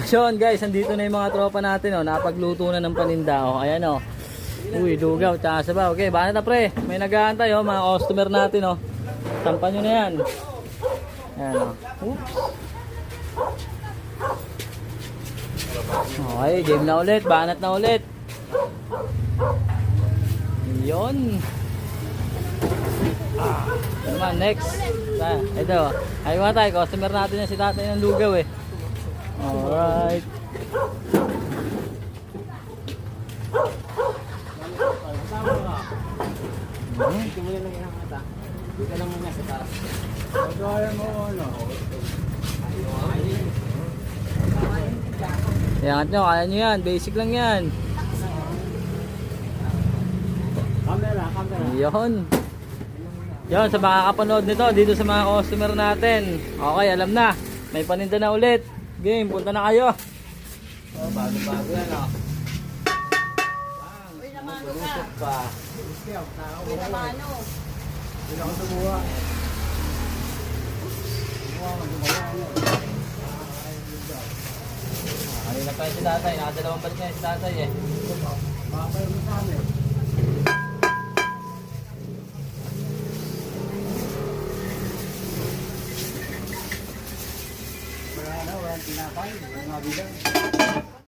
Yun guys, andito na yung mga tropa natin, oh. Napagluto na ng paninda, oh. Ayan, oh. Uy, dugaw, tsaka sabaw. Okay, baka na pre. May nag-aantay, oh. Mga customer natin, oh. Tampan nyo na yan. Ayan, oh. Oops. Okay, game na ulit. Banat na ulit. Yun. Ito naman, next. Ito. Ayun nga tayo, customer natin yan si tatay ng lugaw eh. Alright. Ito mo lang yung mata. Dito lang muna sa taas. Kaya mo ano? Iangat nyo, kaya nyo yan. Basic lang yan. Camera. Yun. Yun, sa mga kapanood nito, dito sa mga customer natin. Okay, alam na. May paninda na ulit. Game, punta na kayo. Oh, bago yan oh. Uy, namano ka. Lusok pa. Uy, namano. Hindi ako sumuha. Kanina pa si tatay. Nakadalawang balik na si tatay eh. Bakit mo sa amin? Wala tinapay. Mga bilang.